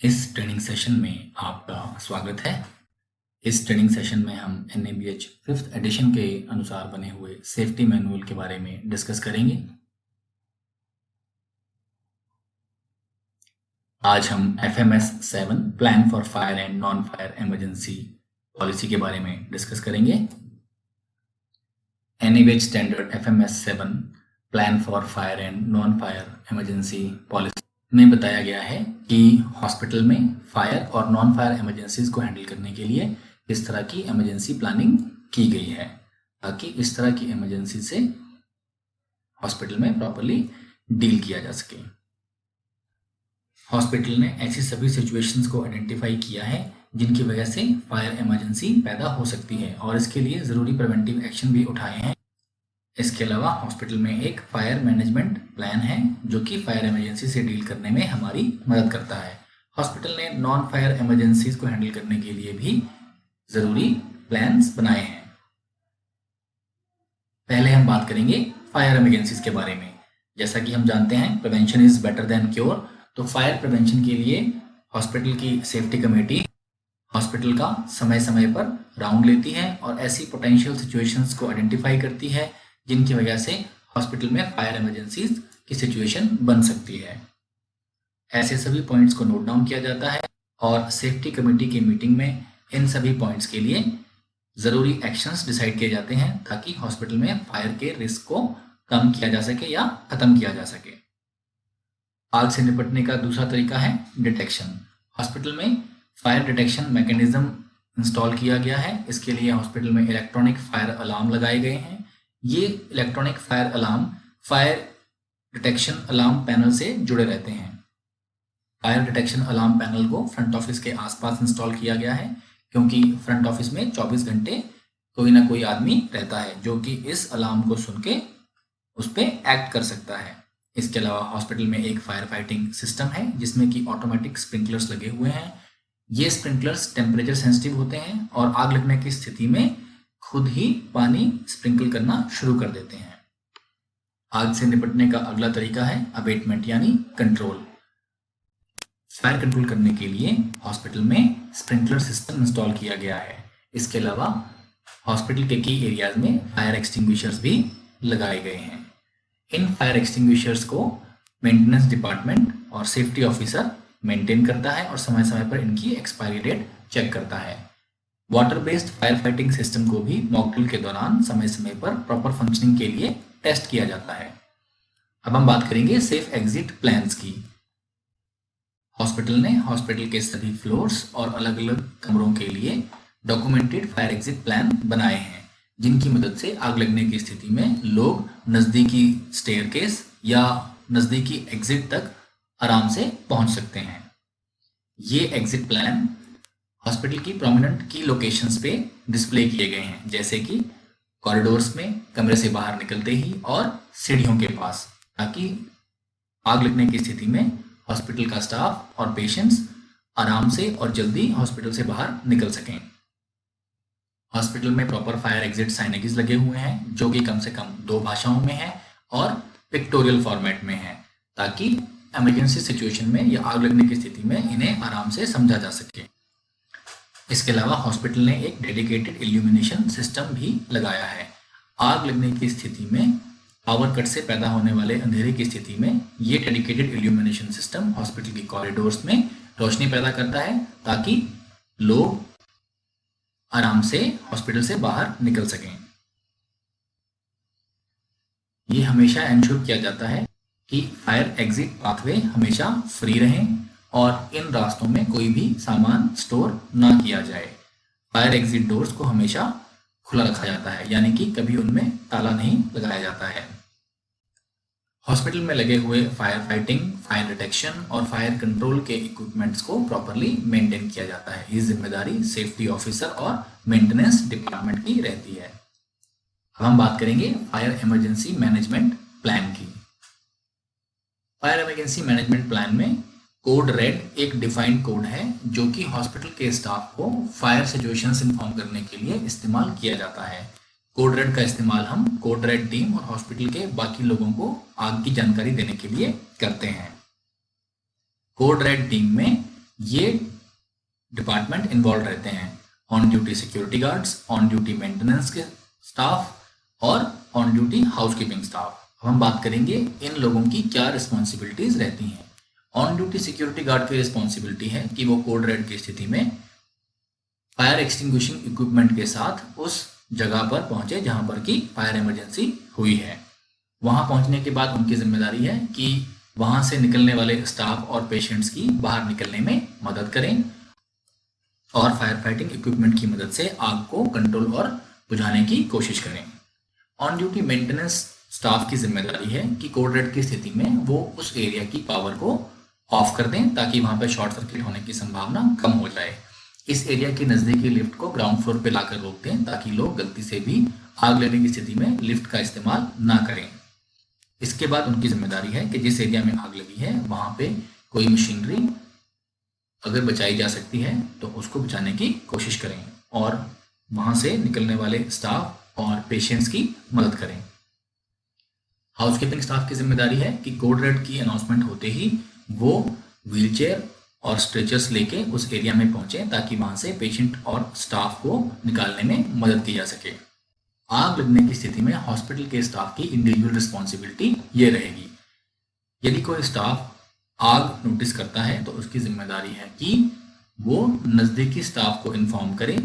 इस training session में आपका स्वागत है। इस ट्रेनिंग सेशन में हम NABH 5th एडिशन के अनुसार बने हुए सेफ्टी मैनुअल के बारे में डिस्कस करेंगे। आज हम FMS 7 plan for fire and non fire emergency policy के बारे में डिस्कस करेंगे। NABH standard FMS 7 plan for fire and non fire emergency policy में बताया गया है कि हॉस्पिटल में फायर और नॉन फायर इमरजेंसीज को हैंडल करने के लिए इस तरह की इमरजेंसी प्लानिंग की गई है ताकि इस तरह की इमरजेंसी से हॉस्पिटल में प्रॉपर्ली डील किया जा सके। हॉस्पिटल ने ऐसी सभी सिचुएशंस को आइडेंटिफाई किया है जिनकी वजह से फायर इमरजेंसी पैदा हो सकती है और इसके लिए ज़रूरी प्रिवेंटिव एक्शन भी उठाए हैं। इसके अलावा हॉस्पिटल में एक फायर मैनेजमेंट प्लान है जो कि फायर इमरजेंसी से डील करने में हमारी मदद करता है। हॉस्पिटल ने नॉन फायर इमरजेंसीज को हैंडल करने के लिए भी ज़रूरी प्लान्स बनाए हैं। पहले हम बात करेंगे फायर इमरजेंसीज के बारे में। जैसा कि हम जानते हैं prevention is better than cure, तो फायर प्रिवेंशन के लिए हॉस्पिटल की सेफ्टी कमेटी हॉस्पिटल का समय समय पर राउंड लेती है और ऐसी पोटेंशियल सिचुएशंस को आइडेंटिफाई करती है जिनकी वजह से हॉस्पिटल में फायर इमरजेंसीज की सिचुएशन बन सकती है। ऐसे सभी पॉइंट्स को नोट डाउन किया जाता है और सेफ्टी कमेटी की मीटिंग में इन सभी पॉइंट्स के लिए ज़रूरी एक्शंस डिसाइड किए जाते हैं ताकि हॉस्पिटल में फायर के रिस्क को कम किया जा सके या ख़त्म किया जा सके। आग से निपटने का दूसरा तरीका है डिटेक्शन। हॉस्पिटल में फायर डिटेक्शन मैकेनिज्म इंस्टॉल किया गया है। इसके लिए हॉस्पिटल में इलेक्ट्रॉनिक फायर अलार्म लगाए गए हैं। ये electronic fire alarm fire detection alarm panel से जुड़े रहते हैं। फायर डिटेक्शन अलार्म पैनल को फ्रंट ऑफिस के आसपास इंस्टॉल किया गया है क्योंकि फ्रंट ऑफिस में 24 घंटे कोई ना कोई आदमी रहता है जो कि इस अलार्म को सुन के उस पर एक्ट कर सकता है। इसके अलावा हॉस्पिटल में एक फायर फाइटिंग सिस्टम है जिसमें कि ऑटोमेटिक स्प्रिंकलर्स लगे हुए हैं। ये स्प्रिंकलर्स टेम्परेचर सेंसिटिव होते हैं और आग लगने की स्थिति में खुद ही पानी स्प्रिंकल करना शुरू कर देते हैं। आग से निपटने का अगला तरीका है अबेटमेंट यानी कंट्रोल। फायर कंट्रोल करने के लिए हॉस्पिटल में स्प्रिंकलर सिस्टम इंस्टॉल किया गया है। इसके अलावा हॉस्पिटल के की एरियाज में फायर एक्सटिंग्विशर्स भी लगाए गए हैं। इन फायर एक्सटिंग्विशर्स को मेंटेनेंस डिपार्टमेंट और सेफ्टी ऑफिसर मेंटेन करता है और समय समय पर इनकी एक्सपायरी डेट चेक करता है। Water based fire fighting system को भी मॉक ड्रिल के दौरान समय समय पर प्रॉपर फंक्शनिंग के लिए टेस्ट किया जाता है। अब हम बात करेंगे सेफ एग्जिट प्लान्स की। हॉस्पिटल ने हॉस्पिटल के सभी फ्लोर्स और अलग अलग कमरों के लिए डॉक्यूमेंटेड फायर एग्जिट प्लान बनाए हैं जिनकी मदद से आग लगने की स्थिति में लोग नज़दीकी स्टेयरकेस या नज़दीकी एग्जिट तक आराम से पहुंच सकते हैं। ये एग्जिट प्लान हॉस्पिटल की प्रोमिनेंट की लोकेशंस पे डिस्प्ले किए गए हैं जैसे कि कॉरिडोर्स में, कमरे से बाहर निकलते ही और सीढ़ियों के पास, ताकि आग लगने की स्थिति में हॉस्पिटल का स्टाफ और पेशेंट्स आराम से और जल्दी हॉस्पिटल से बाहर निकल सकें। हॉस्पिटल में प्रॉपर फायर एग्जिट साइनेजेस लगे हुए हैं जो कि कम से कम 2 भाषाओं में है और पिक्टोरियल फॉर्मेट में है ताकि इमरजेंसी सिचुएशन में या आग लगने की स्थिति में इन्हें आराम से समझा जा सके। इसके अलावा हॉस्पिटल ने एक डेडिकेटेड इल्यूमिनेशन सिस्टम भी लगाया है। आग लगने की स्थिति में पावर कट से पैदा होने वाले अंधेरे की स्थिति में ये डेडिकेटेड इल्यूमिनेशन सिस्टम हॉस्पिटल की कॉरिडोर्स में रोशनी पैदा करता है ताकि लोग आराम से हॉस्पिटल से बाहर निकल सकें। ये हमेशा इंश्योर किया जाता है कि फायर एग्जिट पाथवे हमेशा फ्री रहें और इन रास्तों में कोई भी सामान स्टोर ना किया जाए। फायर एग्जिट डोर्स को हमेशा खुला रखा जाता है यानी कि कभी उनमें ताला नहीं लगाया जाता है। हॉस्पिटल में लगे हुए फायर फाइटिंग, फायर डिटेक्शन और फायर कंट्रोल के इक्विपमेंट्स को प्रॉपरली मेंटेन किया जाता है। ये जिम्मेदारी सेफ्टी ऑफिसर और मेंटेनेंस डिपार्टमेंट की रहती है। अब हम बात करेंगे फायर इमरजेंसी मैनेजमेंट प्लान की। फायर इमरजेंसी मैनेजमेंट प्लान में कोड रेड एक डिफाइंड कोड है जो कि हॉस्पिटल के स्टाफ को फायर सिचुएशंस इन्फॉर्म करने के लिए इस्तेमाल किया जाता है। कोड रेड का इस्तेमाल हम कोड रेड टीम और हॉस्पिटल के बाकी लोगों को आग की जानकारी देने के लिए करते हैं। कोड रेड टीम में ये डिपार्टमेंट इन्वॉल्व रहते हैं। On duty security guards, on duty maintenance के स्टाफ और ऑन ड्यूटी हाउसकीपिंग स्टाफ। अब हम बात करेंगे इन लोगों की क्या रिस्पॉन्सिबिलिटीज रहती हैं। ऑन ड्यूटी सिक्योरिटी गार्ड की रिस्पॉन्सिबिलिटी है कि वो कोड रेड की स्थिति में फायर एक्सटिंग्विशिंग इक्विपमेंट के साथ उस जगह पर पहुंचे जहां पर कि फायर इमरजेंसी हुई है। वहां पहुंचने के बाद उनकी जिम्मेदारी है कि वहां से निकलने वाले स्टाफ और पेशेंट्स की बाहर निकलने में मदद करें और फायर फाइटिंग इक्विपमेंट की मदद से आग को कंट्रोल और बुझाने की कोशिश करें। ऑन ड्यूटी मेंटेनेंस स्टाफ की जिम्मेदारी है कि कोड रेड की स्थिति में वो उस एरिया की पावर को ऑफ कर दें ताकि वहां पर शॉर्ट सर्किट होने की संभावना कम हो जाए। इस एरिया के नजदीकी लिफ्ट को ग्राउंड फ्लोर पे लाकर रोक दें ताकि लोग गलती से भी आग लगने की स्थिति में लिफ्ट का इस्तेमाल ना करें। इसके बाद उनकी जिम्मेदारी है कि जिस एरिया में आग लगी है वहां पे कोई मशीनरी अगर बचाई जा सकती है तो उसको बचाने की कोशिश करें और वहां से निकलने वाले स्टाफ और पेशेंट्स की मदद करें। हाउसकीपिंग स्टाफ की जिम्मेदारी है कि कोड रेड की अनाउंसमेंट होते ही वो व्हीलचेयर और स्ट्रेचर्स लेके उस एरिया में पहुंचे ताकि वहां से पेशेंट और स्टाफ को निकालने में मदद की जा सके। आग लगने की स्थिति में हॉस्पिटल के स्टाफ की इंडिविजुअल रिस्पॉन्सिबिलिटी ये रहेगी। यदि कोई स्टाफ आग नोटिस करता है तो उसकी जिम्मेदारी है कि वो नज़दीकी स्टाफ को इन्फॉर्म करे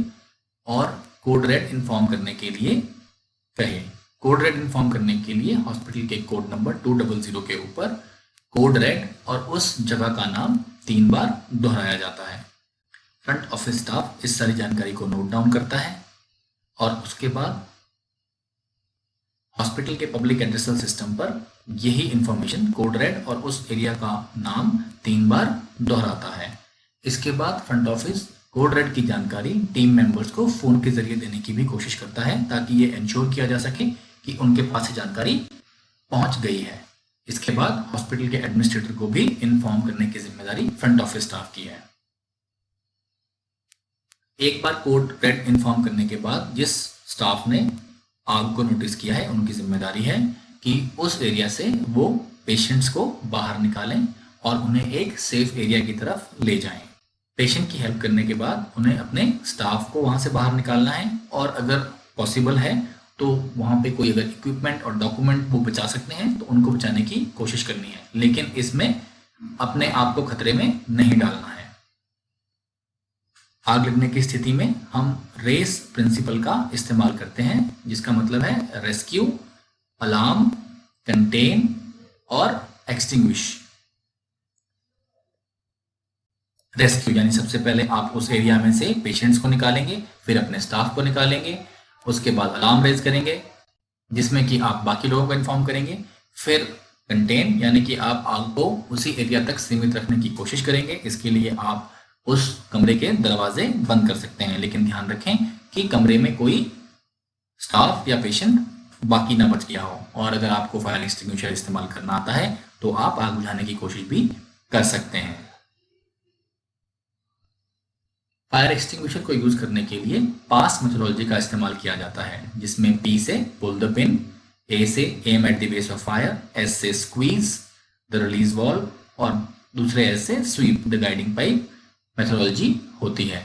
और कोड रेड इन्फॉर्म करने के लिए कहे। कोड रेड इन्फॉर्म करने के लिए हॉस्पिटल के कोड नंबर 200 के ऊपर कोड रेड और उस जगह का नाम 3 बार दोहराया जाता है। फ्रंट ऑफिस स्टाफ इस सारी जानकारी को नोट डाउन करता है और उसके बाद हॉस्पिटल के पब्लिक एड्रेसल सिस्टम पर यही इंफॉर्मेशन कोड रेड और उस एरिया का नाम 3 बार दोहराता है। इसके बाद फ्रंट ऑफिस कोड रेड की जानकारी टीम मेंबर्स को फोन के जरिए देने की भी कोशिश करता है ताकि ये इंश्योर किया जा सके कि उनके पास ये जानकारी पहुंच गई है। इसके बाद हॉस्पिटल के एडमिनिस्ट्रेटर को भी इन्फॉर्म करने की जिम्मेदारी फ्रंट ऑफिस स्टाफ की है। एक बार कोड रेड इन्फॉर्म करने के बाद जिस स्टाफ ने आग को नोटिस किया है उनकी जिम्मेदारी है कि उस एरिया से वो पेशेंट्स को बाहर निकालें और उन्हें एक सेफ एरिया की तरफ ले जाएं। पेशेंट की हेल्प करने के बाद उन्हें अपने स्टाफ को वहां से बाहर निकालना है और अगर पॉसिबल है तो वहां पे कोई अगर इक्विपमेंट और डॉक्यूमेंट वो बचा सकते हैं तो उनको बचाने की कोशिश करनी है, लेकिन इसमें अपने आप को खतरे में नहीं डालना है। आग लगने की स्थिति में हम रेस प्रिंसिपल का इस्तेमाल करते हैं जिसका मतलब है रेस्क्यू, अलार्म, कंटेन और एक्सटिंग्विश। रेस्क्यू यानी सबसे पहले आप उस एरिया में से पेशेंट्स को निकालेंगे, फिर अपने स्टाफ को निकालेंगे, उसके बाद अलार्म रेज करेंगे जिसमें कि आप बाकी लोगों को इन्फॉर्म करेंगे, फिर कंटेन यानी कि आप आग को उसी एरिया तक सीमित रखने की कोशिश करेंगे। इसके लिए आप उस कमरे के दरवाजे बंद कर सकते हैं, लेकिन ध्यान रखें कि कमरे में कोई स्टाफ या पेशेंट बाकी ना बच गया हो। और अगर आपको फायर एक्सटिंग्विशर इस्तेमाल करना आता है तो आप आग बुझाने की कोशिश भी कर सकते हैं। फायर एक्सटिंग्विशर को यूज करने के लिए पास मेथोडोलॉजी का इस्तेमाल किया जाता है जिसमें P से पुल द पिन, A से aim at the base of fire, S से स्क्वीज द रिलीज वॉल्व और दूसरे S से sweep the guiding pipe methodology होती है।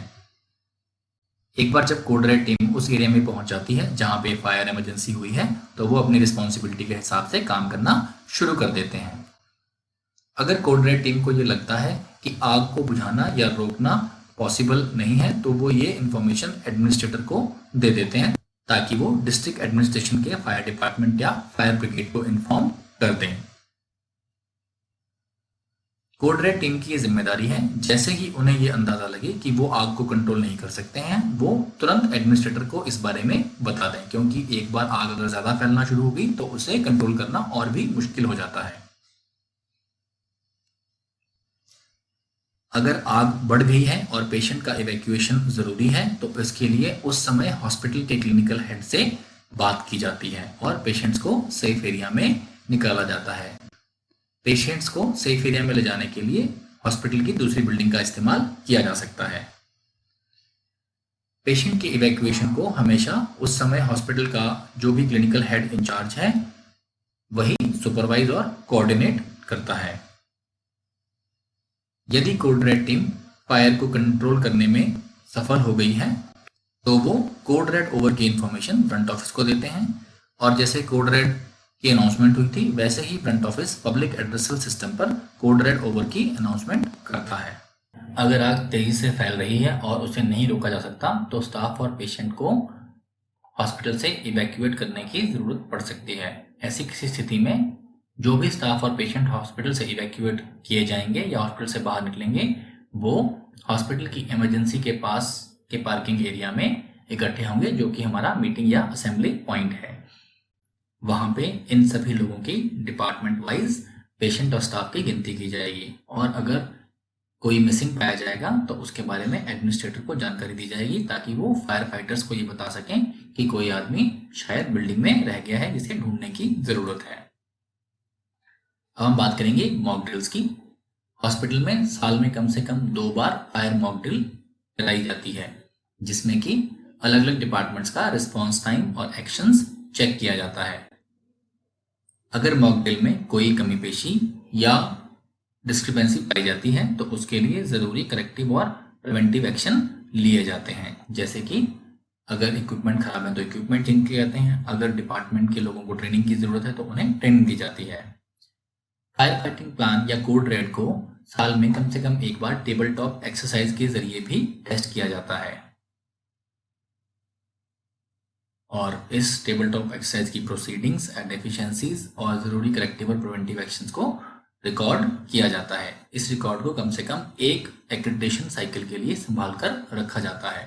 एक बार जब कोड रेड टीम उस एरिया में पहुंच जाती है जहां पे फायर इमरजेंसी हुई है तो वो अपनी रिस्पॉन्सिबिलिटी के हिसाब से काम करना शुरू कर देते हैं। अगर कोड रेड टीम को ये लगता है कि आग को बुझाना या रोकना पॉसिबल नहीं है तो वो ये इंफॉर्मेशन एडमिनिस्ट्रेटर को दे देते हैं ताकि वो डिस्ट्रिक्ट एडमिनिस्ट्रेशन के फायर डिपार्टमेंट या फायर ब्रिगेड को इन्फॉर्म कर दें। कोड रेड टीम की ये जिम्मेदारी है जैसे ही उन्हें ये अंदाजा लगे कि वो आग को कंट्रोल नहीं कर सकते हैं वो तुरंत एडमिनिस्ट्रेटर को इस बारे में बता दें, क्योंकि एक बार आग अगर ज्यादा फैलना शुरू होगी तो उसे कंट्रोल करना और भी मुश्किल हो जाता है। अगर आग बढ़ गई है और पेशेंट का इवैक्यूएशन जरूरी है तो इसके लिए उस समय हॉस्पिटल के क्लिनिकल हेड से बात की जाती है और पेशेंट्स को सेफ एरिया में निकाला जाता है। पेशेंट्स को सेफ एरिया में ले जाने के लिए हॉस्पिटल की दूसरी बिल्डिंग का इस्तेमाल किया जा सकता है। पेशेंट के इवैक्यूएशन को हमेशा उस समय हॉस्पिटल का जो भी क्लिनिकल हेड इंचार्ज है वही सुपरवाइज और कोऑर्डिनेट करता है। यदि कोड रेड टीम फायर को कंट्रोल करने में सफल हो गई है तो वो कोड रेड ओवर की इंफॉर्मेशन फ्रंट ऑफिस को देते हैं, और जैसे कोड रेड की अनाउंसमेंट हुई थी वैसे ही front office public addressal system पर कोड रेड ओवर की अनाउंसमेंट करता है। अगर आग तेजी से फैल रही है और उसे नहीं रोका जा सकता तो स्टाफ और पेशेंट को हॉस्पिटल से इवैक्यूएट करने की जरूरत पड़ सकती है। ऐसी किसी स्थिति में जो भी स्टाफ और पेशेंट हॉस्पिटल से इवैक्यूएट किए जाएंगे या हॉस्पिटल से बाहर निकलेंगे वो हॉस्पिटल की इमरजेंसी के पास के पार्किंग एरिया में इकट्ठे होंगे, जो कि हमारा मीटिंग या असेंबली पॉइंट है। वहां पे इन सभी लोगों की डिपार्टमेंट वाइज पेशेंट और स्टाफ की गिनती की जाएगी, और अगर कोई मिसिंग पाया जाएगा तो उसके बारे में एडमिनिस्ट्रेटर को जानकारी दी जाएगी ताकि वो फायर फाइटर्स को ये बता सकें कि कोई आदमी शायद बिल्डिंग में रह गया है जिसे ढूंढने की जरूरत है। अब हम बात करेंगे मॉक ड्रिल्स की। हॉस्पिटल में साल में कम से कम 2 बार फायर मॉक ड्रिल कराई जाती है, जिसमें कि अलग अलग डिपार्टमेंट्स का रिस्पॉन्स टाइम और एक्शंस चेक किया जाता है। अगर मॉक ड्रिल में कोई कमी पेशी या डिस्क्रिपेंसी पाई जाती है तो उसके लिए ज़रूरी करेक्टिव और प्रिवेंटिव एक्शन लिए जाते हैं, जैसे कि अगर इक्विपमेंट खराब है तो इक्विपमेंट चेंज किए जाते हैं, अगर डिपार्टमेंट के लोगों को ट्रेनिंग की ज़रूरत है तो उन्हें ट्रेनिंग दी जाती है। फायर फाइटिंग प्लान या कोड रेड को साल में कम से कम एक बार टेबल टॉप एक्सरसाइज के जरिए भी टेस्ट किया जाता है, और इस टेबल टॉप एक्सरसाइज की प्रोसीडिंग्स एंड एफिशिएंसीज और ज़रूरी करेक्टिव और प्रिवेंटिव एक्शंस को रिकॉर्ड किया जाता है। इस रिकॉर्ड को कम से कम एक एक्रेडिटेशन साइकिल के लिए संभाल कर रखा जाता है।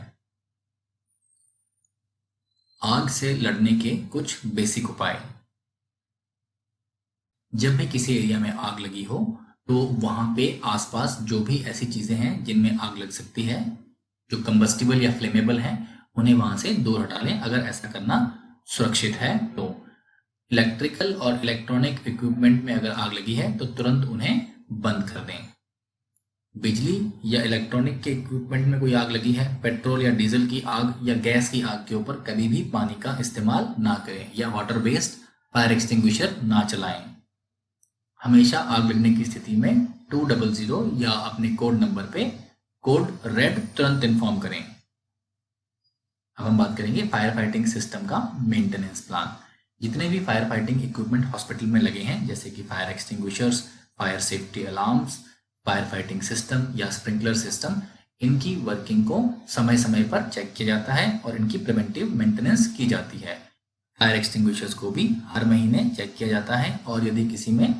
आग से लड़ने के कुछ बेसिक उपाय। जब भी किसी एरिया में आग लगी हो तो वहां पे आसपास जो भी ऐसी चीजें हैं जिनमें आग लग सकती है, जो कंबस्टिबल या फ्लेमेबल हैं, उन्हें वहां से दूर हटा लें अगर ऐसा करना सुरक्षित है तो। इलेक्ट्रिकल और इलेक्ट्रॉनिक इक्विपमेंट में अगर आग लगी है तो तुरंत उन्हें बंद कर दें। बिजली या इलेक्ट्रॉनिक के इक्विपमेंट में कोई आग लगी है, पेट्रोल या डीजल की आग या गैस की आग के ऊपर कभी भी पानी का इस्तेमाल ना करें या वाटर बेस्ड फायर एक्सटिंग्विशर ना चलाएं। हमेशा आग लगने की स्थिति में 200 या अपने कोड नंबर पे कोड रेड तुरंत इन्फॉर्म करें। अब हम बात करेंगे फायर फाइटिंग सिस्टम का मेंटेनेंस प्लान। जितने भी फायर फाइटिंग इक्विपमेंट हॉस्पिटल में लगे हैं, जैसे कि fire extinguishers, fire safety alarms, fire fighting system या स्प्रिंकलर सिस्टम, इनकी वर्किंग को समय समय पर चेक किया जाता है और इनकी प्रिवेंटिव मेंटेनेंस की जाती है। फायर एक्सटिंग्विशर्स को भी हर महीने चेक किया जाता है, और यदि किसी में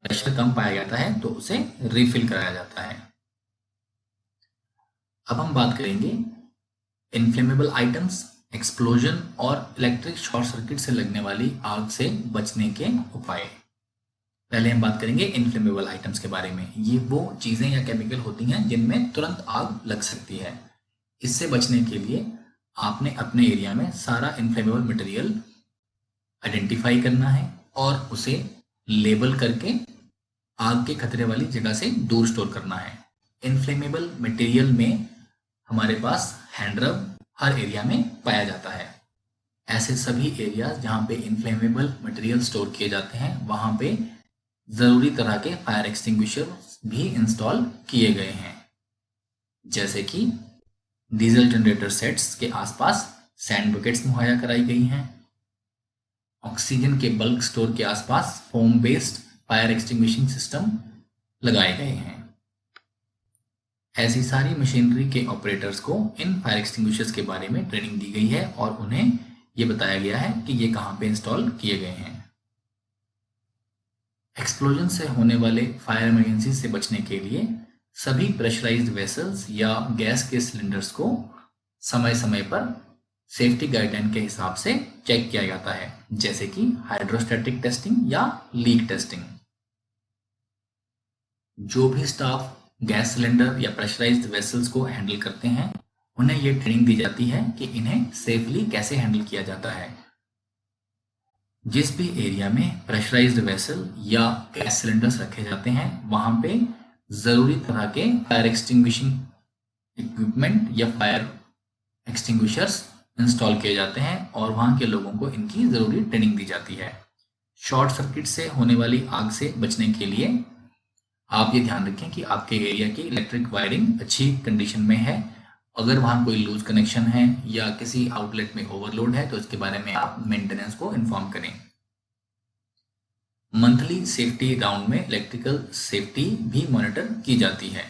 प्रेशर कम पाया जाता है तो उसे रिफिल कराया जाता है। अब हम बात करेंगे इनफ्लेमेबल आइटम्स, एक्सप्लोजन और इलेक्ट्रिक शॉर्ट सर्किट से लगने वाली आग से बचने के उपाय। पहले हम बात करेंगे इनफ्लेमेबल आइटम्स के बारे में। ये वो चीजें या केमिकल होती हैं जिनमें तुरंत आग लग सकती है। इससे बचने के लिए आपने अपने एरिया में सारा इनफ्लेमेबल मटेरियल आइडेंटिफाई करना है और उसे लेबल करके आग के खतरे वाली जगह से दूर स्टोर करना है। इनफ्लेमेबल मटेरियल में हमारे पास हैंडरब हर एरिया में पाया जाता है। ऐसे सभी एरियाज जहाँ पे इनफ्लेमेबल मटेरियल स्टोर किए जाते हैं वहाँ पे ज़रूरी तरह के फायर एक्सटिंग्विशर भी इंस्टॉल किए गए हैं, जैसे कि डीजल जनरेटर सेट्स के आसपास सैंड बकेट्स मुहैया कराई गई हैं, ऑक्सीजन के बल्क स्टोर के आसपास foam based fire extinguishing system लगाए गए हैं। ऐसी सारी मशीनरी के ऑपरेटर्स को इन फायर एक्सटिंग्विशर्स के बारे में ट्रेनिंग दी गई है और उन्हें ये बताया गया है कि ये कहाँ पे इंस्टॉल किए गए हैं। एक्सप्लोजन से होने वाले फायर इमरजेंसी से बचने के लिए सभी प्रेशराइज्ड वेसल्स या गैस के सिलेंडर्स को समय समय पर सेफ्टी गाइडलाइन के हिसाब से चेक किया जाता है, जैसे कि हाइड्रोस्टैटिक टेस्टिंग या लीक टेस्टिंग। जो भी स्टाफ गैस सिलेंडर या प्रेशराइज्ड वेसल्स को हैंडल करते हैं उन्हें ये ट्रेनिंग दी जाती है कि इन्हें सेफली कैसे हैंडल किया जाता है। जिस भी एरिया में प्रेशराइज्ड वेसल या गैस सिलेंडर्स रखे जाते हैं वहां पे जरूरी तरह के फायर एक्सटिंग्विशिंग इक्विपमेंट या फायर एक्सटिंग्विशर्स इंस्टॉल किए जाते हैं और वहां के लोगों को इनकी जरूरी ट्रेनिंग दी जाती है। शॉर्ट सर्किट से होने वाली आग से बचने के लिए आप ये ध्यान रखें कि आपके एरिया की इलेक्ट्रिक वायरिंग अच्छी कंडीशन में है। अगर वहाँ कोई लूज कनेक्शन है या किसी आउटलेट में ओवरलोड है तो इसके बारे में आप मेंटेनेंस को इन्फॉर्म करें। मंथली सेफ्टी राउंड में इलेक्ट्रिकल सेफ्टी भी मॉनिटर की जाती है।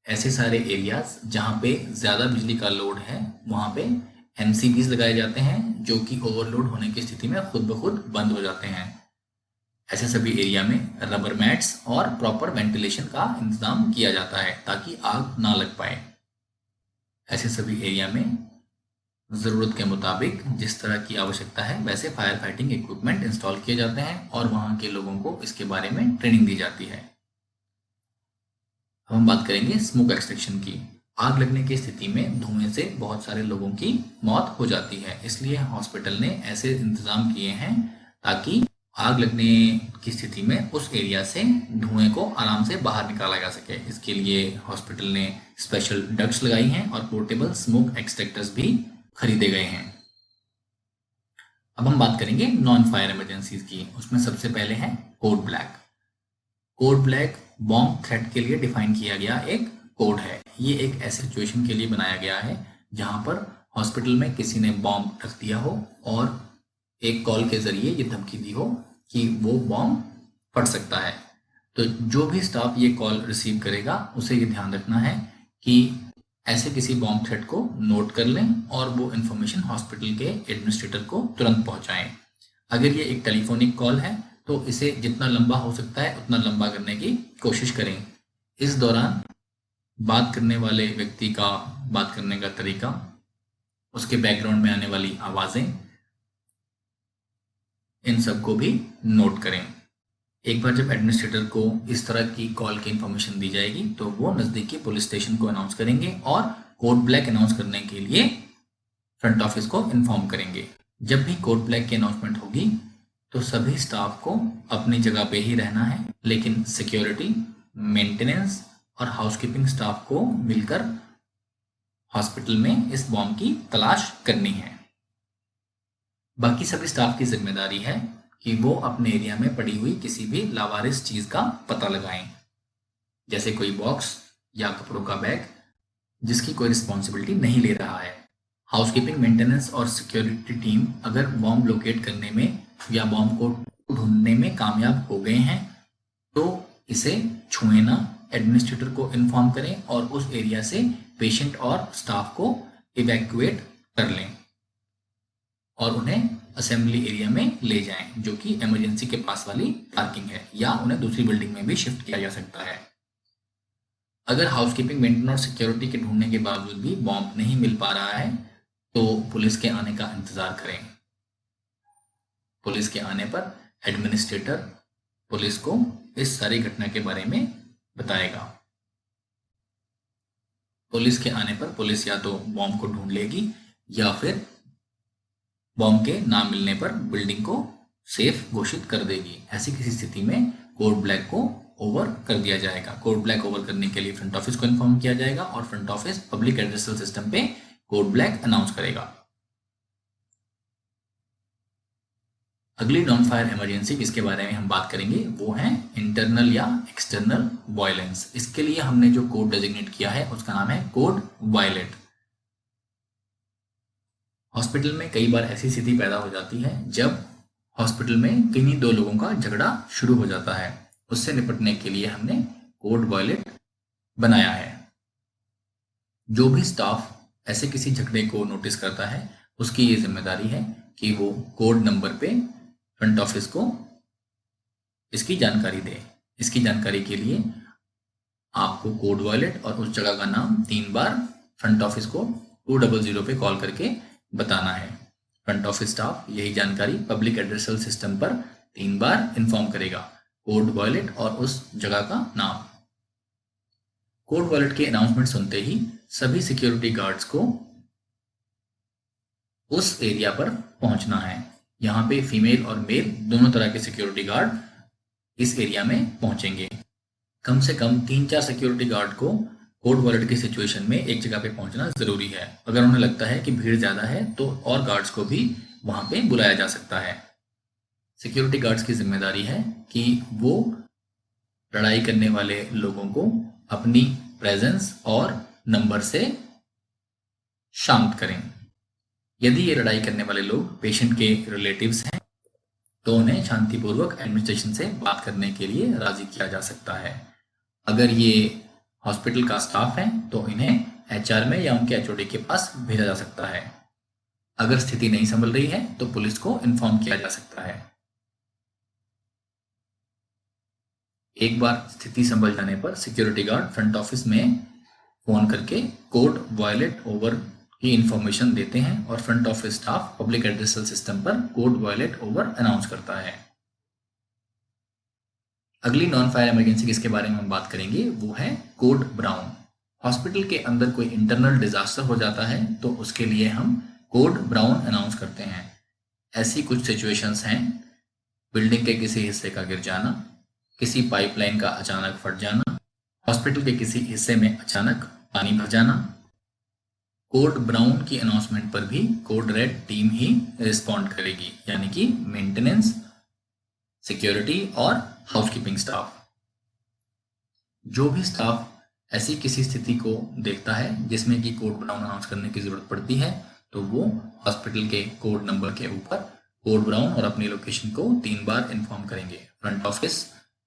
ऐसे सारे एरियाज जहाँ पे ज़्यादा बिजली का लोड है वहाँ पे एमसीबीज लगाए जाते हैं जो कि ओवरलोड होने की स्थिति में खुद ब खुद बंद हो जाते हैं। ऐसे सभी एरिया में रबर मैट्स और प्रॉपर वेंटिलेशन का इंतजाम किया जाता है ताकि आग ना लग पाए। ऐसे सभी एरिया में ज़रूरत के मुताबिक जिस तरह की आवश्यकता है वैसे फायर फाइटिंग इक्विपमेंट इंस्टॉल किए जाते हैं और वहाँ के लोगों को इसके बारे में ट्रेनिंग दी जाती है। अब हम बात करेंगे स्मोक एक्सट्रैक्शन की। आग लगने की स्थिति में धुएं से बहुत सारे लोगों की मौत हो जाती है, इसलिए हॉस्पिटल ने ऐसे इंतजाम किए हैं ताकि आग लगने की स्थिति में उस एरिया से धुएं को आराम से बाहर निकाला जा सके। इसके लिए हॉस्पिटल ने स्पेशल डक्ट्स लगाई हैं और पोर्टेबल स्मोक एक्सट्रैक्टर्स भी खरीदे गए हैं। अब हम बात करेंगे नॉन फायर इमरजेंसीज की। उसमें सबसे पहले है code black. Code black bomb threat के लिए डिफाइन किया गया एक कोड है। ये एक ऐसी सिचुएशन के लिए बनाया गया है जहां पर हॉस्पिटल में किसी ने बॉम्ब रख दिया हो और एक कॉल के जरिए ये धमकी दी हो कि वो बॉम्ब फट सकता है। तो जो भी स्टाफ ये कॉल रिसीव करेगा उसे ये ध्यान रखना है कि ऐसे किसी बॉम्ब थ्रेट को नोट कर लें और वो इन्फॉर्मेशन हॉस्पिटल के एडमिनिस्ट्रेटर को तुरंत पहुंचाएं। अगर ये एक टेलीफोनिक कॉल है तो इसे जितना लंबा हो सकता है उतना लंबा करने की कोशिश करें। इस दौरान बात करने वाले व्यक्ति का बात करने का तरीका, उसके बैकग्राउंड में आने वाली आवाज़ें, इन सबको भी नोट करें। एक बार जब एडमिनिस्ट्रेटर को इस तरह की कॉल की इंफॉर्मेशन दी जाएगी तो वो नज़दीकी पुलिस स्टेशन को अनाउंस करेंगे और कोड ब्लैक अनाउंस करने के लिए फ्रंट ऑफिस को इन्फॉर्म करेंगे। जब भी कोड ब्लैक की अनाउंसमेंट होगी तो सभी स्टाफ को अपनी जगह पे ही रहना है, लेकिन सिक्योरिटी, मेंटेनेंस और हाउसकीपिंग स्टाफ को मिलकर हॉस्पिटल में इस बॉम्ब की तलाश करनी है। बाकी सभी स्टाफ की जिम्मेदारी है कि वो अपने एरिया में पड़ी हुई किसी भी लावारिस चीज का पता लगाएं, जैसे कोई बॉक्स या कपड़ों का बैग जिसकी कोई रिस्पॉन्सिबिलिटी नहीं ले रहा है। हाउसकीपिंग, मेंटेनेंस और सिक्योरिटी टीम अगर बॉम्ब लोकेट करने में या बॉम्ब को ढूंढने में कामयाब हो गए हैं तो इसे छुए ना, एडमिनिस्ट्रेटर को इन्फॉर्म करें और उस एरिया से पेशेंट और स्टाफ को इवैक्यूएट कर लें और उन्हें असेंबली एरिया में ले जाएं जो कि इमरजेंसी के पास वाली पार्किंग है, या उन्हें दूसरी बिल्डिंग में भी शिफ्ट किया जा सकता है। अगर हाउसकीपिंग, मेंटेनेंस और सिक्योरिटी के ढूंढने के बावजूद भी बॉम्ब नहीं मिल पा रहा है तो पुलिस के आने का इंतजार करें। पुलिस के आने पर एडमिनिस्ट्रेटर पुलिस को इस सारी घटना के बारे में बताएगा। पुलिस के आने पर पुलिस या तो बॉम्ब को ढूंढ लेगी या फिर बॉम्ब के ना मिलने पर बिल्डिंग को सेफ घोषित कर देगी। ऐसी किसी स्थिति में कोड ब्लैक को ओवर कर दिया जाएगा। कोड ब्लैक ओवर करने के लिए फ्रंट ऑफिस को इन्फॉर्म किया जाएगा और front office public addressal system पे कोड ब्लैक अनाउंस करेगा। अगली नॉन फायर इमरजेंसी जिसके बारे में हम बात करेंगे वो है इंटरनल या एक्सटर्नल वायलेंस। इसके लिए हमने जो कोड डेजिग्नेट किया है उसका नाम है कोड वायलेट। हॉस्पिटल में कई बार ऐसी स्थिति पैदा हो जाती है जब हॉस्पिटल में किन्हीं दो लोगों का झगड़ा शुरू हो जाता है। उससे निपटने के लिए हमने कोड वायलेट बनाया है। जो भी स्टाफ ऐसे किसी झगड़े को नोटिस करता है उसकी ये जिम्मेदारी है कि वो कोड नंबर पे फ्रंट ऑफिस को इसकी जानकारी दे। इसकी जानकारी के लिए आपको कोड वायलेट और उस जगह का नाम 3 बार फ्रंट ऑफिस को 200 पे कॉल करके बताना है। फ्रंट ऑफिस स्टाफ यही जानकारी पब्लिक एड्रेसल सिस्टम पर 3 बार इन्फॉर्म करेगा, कोड वायलेट और उस जगह का नाम। कोड वायलेट के अनाउंसमेंट सुनते ही सभी सिक्योरिटी गार्ड्स को उस एरिया पर पहुंचना है। यहाँ पे फीमेल और मेल दोनों तरह के सिक्योरिटी गार्ड इस एरिया में पहुंचेंगे। कम से कम 3-4 सिक्योरिटी गार्ड को कोड वायलेट की सिचुएशन में एक जगह पे पहुंचना जरूरी है। अगर उन्हें लगता है कि भीड़ ज्यादा है तो और गार्ड्स को भी वहां पे बुलाया जा सकता है। सिक्योरिटी गार्ड्स की जिम्मेदारी है कि वो लड़ाई करने वाले लोगों को अपनी प्रेजेंस और नंबर से शांत करें। यदि ये लड़ाई करने वाले लोग पेशेंट के रिलेटिव्स हैं तो उन्हें शांतिपूर्वक एडमिनिस्ट्रेशन से बात करने के लिए राजी किया जा सकता है। अगर ये हॉस्पिटल का स्टाफ है तो इन्हें एचआर में या उनके एचओडी के पास भेजा जा सकता है। अगर स्थिति नहीं संभल रही है तो पुलिस को इन्फॉर्म किया जा सकता है। एक बार स्थिति संभल जाने पर सिक्योरिटी गार्ड फ्रंट ऑफिस में फोन करके कोड वायलेट ओवर की इंफॉर्मेशन देते हैं और front office staff public addressal system पर कोड वायलेट ओवर अनाउंस करता है। अगली नॉन फायर इमरजेंसी जिसके बारे में हम बात करेंगे वो है कोड ब्राउन। हॉस्पिटल के अंदर कोई इंटरनल डिजास्टर हो जाता है तो उसके लिए हम कोड ब्राउन अनाउंस करते हैं। ऐसी कुछ सिचुएशंस हैं: बिल्डिंग के किसी हिस्से का गिर जाना, किसी पाइपलाइन का अचानक फट जाना, हॉस्पिटल के किसी हिस्से में अचानक पानी भर जाना। कोड ब्राउन की अनाउंसमेंट पर भी कोड रेड टीम ही रिस्पॉन्ड करेगी, यानी कि मेंटेनेंस, सिक्योरिटी और हाउसकीपिंग स्टाफ। जो भी स्टाफ ऐसी किसी स्थिति को देखता है जिसमें कि कोड ब्राउन अनाउंस करने की जरूरत पड़ती है तो वो हॉस्पिटल के कोड नंबर के ऊपर कोड ब्राउन और अपनी लोकेशन को 3 बार इन्फॉर्म करेंगे। फ्रंट ऑफिस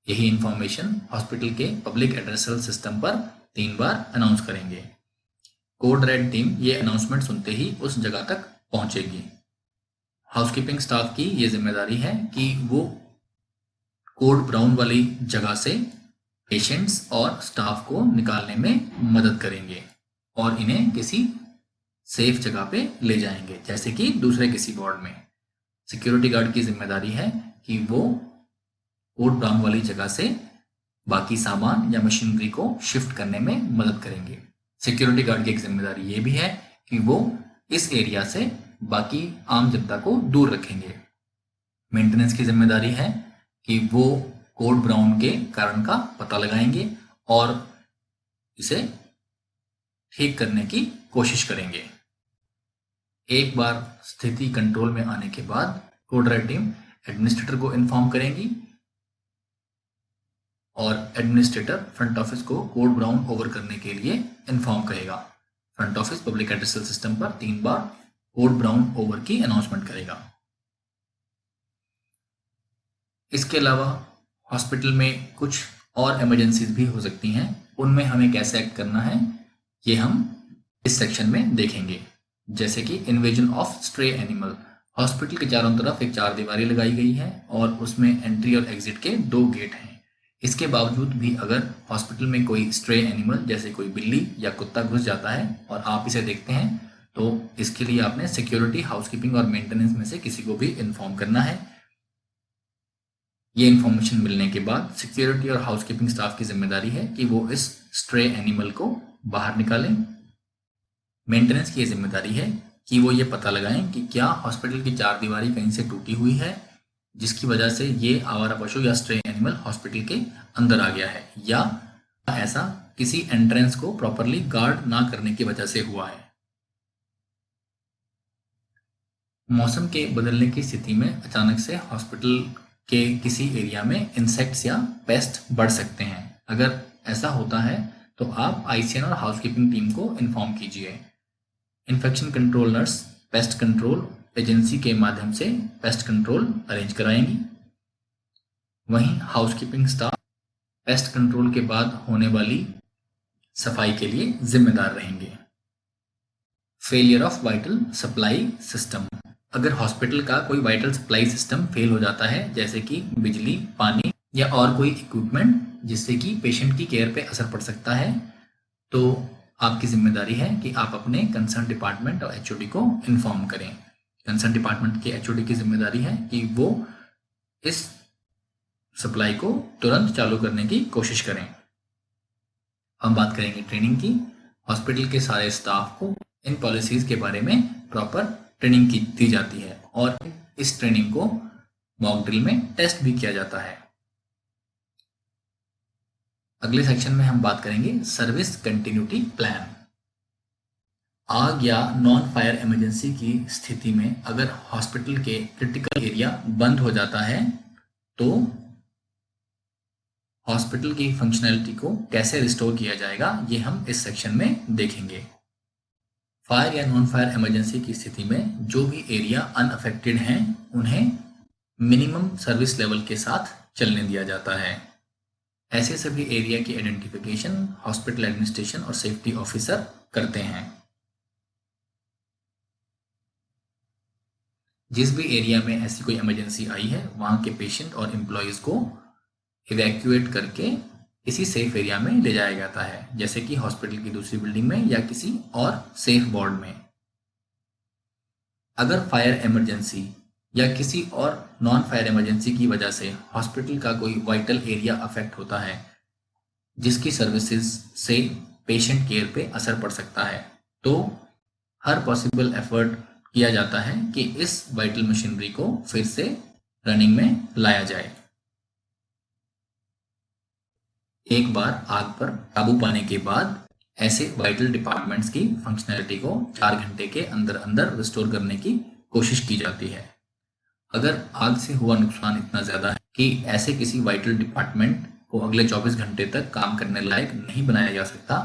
यही इंफॉर्मेशन हॉस्पिटल के पब्लिक एड्रेसल सिस्टम पर 3 बार अनाउंस करेंगे। कोड रेड टीम ये अनाउंसमेंट सुनते ही उस जगह तक पहुंचेगी। हाउसकीपिंग स्टाफ की ये जिम्मेदारी है कि वो कोड ब्राउन वाली जगह से पेशेंट्स और स्टाफ को निकालने में मदद करेंगे और इन्हें किसी सेफ जगह पे ले जाएंगे, जैसे कि दूसरे किसी वार्ड में। सिक्योरिटी गार्ड की जिम्मेदारी है कि वो कोड ब्राउन वाली जगह से बाकी सामान या मशीनरी को शिफ्ट करने में मदद करेंगे। सिक्योरिटी गार्ड की एक जिम्मेदारी ये भी है कि वो इस एरिया से बाकी आम जनता को दूर रखेंगे। मेंटेनेंस की जिम्मेदारी है कि वो कोड ब्राउन के कारण का पता लगाएंगे और इसे ठीक करने की कोशिश करेंगे। एक बार स्थिति कंट्रोल में आने के बाद कोड रेड टीम एडमिनिस्ट्रेटर को इन्फॉर्म करेंगी और एडमिनिस्ट्रेटर फ्रंट ऑफिस को कोड ब्राउन ओवर करने के लिए इन्फॉर्म करेगा। Front office public addressal system पर 3 बार कोड ब्राउन ओवर की अनाउंसमेंट करेगा। इसके अलावा हॉस्पिटल में कुछ और इमरजेंसीज भी हो सकती हैं, उनमें हमें कैसे एक्ट करना है ये हम इस सेक्शन में देखेंगे। जैसे कि invasion of stray animal. Hospital के चारों तरफ एक 4 दीवारी लगाई गई है और उसमें एंट्री और एग्जिट के 2 गेट हैं। इसके बावजूद भी अगर हॉस्पिटल में कोई स्ट्रे एनिमल जैसे कोई बिल्ली या कुत्ता घुस जाता है और आप इसे देखते हैं तो इसके लिए आपने सिक्योरिटी, हाउसकीपिंग और मेंटेनेंस में से किसी को भी इन्फॉर्म करना है। ये इन्फॉर्मेशन मिलने के बाद सिक्योरिटी और हाउसकीपिंग स्टाफ की जिम्मेदारी है कि वो इस स्ट्रे एनिमल को बाहर निकालें। मेंटेनेंस की जिम्मेदारी है कि वो ये पता लगाएं कि क्या हॉस्पिटल की 4 दीवारी कहीं से टूटी हुई है जिसकी वजह से ये आवारा पशु या स्ट्रे एनिमल हॉस्पिटल के अंदर आ गया है, या ऐसा किसी एंट्रेंस को प्रॉपरली गार्ड ना करने की वजह से हुआ है। मौसम के बदलने की स्थिति में अचानक से हॉस्पिटल के किसी एरिया में इंसेक्ट्स या पेस्ट बढ़ सकते हैं। अगर ऐसा होता है तो आप आईसीएन और हाउसकीपिंग टीम को इन्फॉर्म कीजिए। Infection control nurse pest control agency के माध्यम से पेस्ट कंट्रोल अरेंज कराएंगी। वहीं हाउसकीपिंग स्टाफ पेस्ट कंट्रोल के बाद होने वाली सफाई के लिए जिम्मेदार रहेंगे। Failure of vital supply system. अगर हॉस्पिटल का कोई वाइटल सप्लाई सिस्टम फेल हो जाता है, जैसे कि बिजली, पानी या और कोई इक्विपमेंट जिससे कि पेशेंट की केयर पे असर पड़ सकता है, तो आपकी जिम्मेदारी है कि आप अपने कंसर्न डिपार्टमेंट और एचओडी को इन्फॉर्म करें। कंसर्न डिपार्टमेंट के एचओडी की जिम्मेदारी है कि वो इस सप्लाई को तुरंत चालू करने की कोशिश करें। हम बात करेंगे ट्रेनिंग की। हॉस्पिटल के सारे स्टाफ को इन पॉलिसीज के बारे में प्रॉपर ट्रेनिंग की दी जाती है और इस ट्रेनिंग को मॉक ड्रिल में टेस्ट भी किया जाता है। अगले सेक्शन में हम बात करेंगे सर्विस कंटिन्यूटी प्लान। आग या नॉन फायर इमरजेंसी की स्थिति में अगर हॉस्पिटल के क्रिटिकल एरिया बंद हो जाता है तो हॉस्पिटल की फंक्शनैलिटी को कैसे रिस्टोर किया जाएगा, ये हम इस सेक्शन में देखेंगे। फायर या नॉन फायर इमरजेंसी की स्थिति में जो भी एरिया अनअफेक्टेड हैं उन्हें मिनिमम सर्विस लेवल के साथ चलने दिया जाता है। ऐसे सभी एरिया की आइडेंटिफिकेशन हॉस्पिटल एडमिनिस्ट्रेशन और सेफ्टी ऑफिसर करते हैं। जिस भी एरिया में ऐसी कोई इमरजेंसी आई है वहां के पेशेंट और एम्प्लॉयज को इवैक्यूएट करके किसी सेफ एरिया में ले जाया जाता है, जैसे कि हॉस्पिटल की दूसरी बिल्डिंग में या किसी और सेफ वार्ड में। अगर फायर इमरजेंसी या किसी और नॉन फायर इमरजेंसी की वजह से हॉस्पिटल का कोई वाइटल एरिया अफेक्ट होता है जिसकी सर्विसेज से पेशेंट केयर पे असर पड़ सकता है, तो हर पॉसिबल एफर्ट किया जाता है कि इस वाइटल मशीनरी को फिर से रनिंग में लाया जाए। एक बार आग पर काबू पाने के बाद ऐसे वाइटल डिपार्टमेंट्स की फंक्शनैलिटी को 4 घंटे के अंदर अंदर रिस्टोर करने की कोशिश की जाती है। अगर आग से हुआ नुकसान इतना ज़्यादा है कि ऐसे किसी वाइटल डिपार्टमेंट को अगले 24 घंटे तक काम करने लायक नहीं बनाया जा सकता,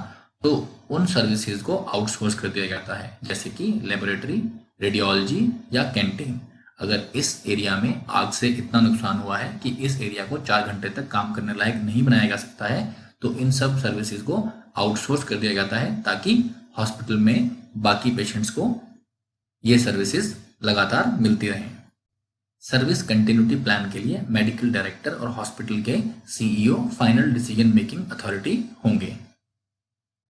तो उन सर्विसेज को आउटसोर्स कर दिया जाता है, जैसे कि लेबोरेटरी, रेडियोलॉजी या कैंटीन। अगर इस एरिया में आग से इतना नुकसान हुआ है कि इस एरिया को 4 घंटे तक काम करने लायक नहीं बनाया जा सकता है, तो इन सब सर्विसेज को आउटसोर्स कर दिया जाता है ताकि हॉस्पिटल में बाकी पेशेंट्स को ये सर्विसेज लगातार मिलती रहें। सर्विस कंटिन्यूटी प्लान के लिए मेडिकल डायरेक्टर और हॉस्पिटल के CEO final decision making authority होंगे।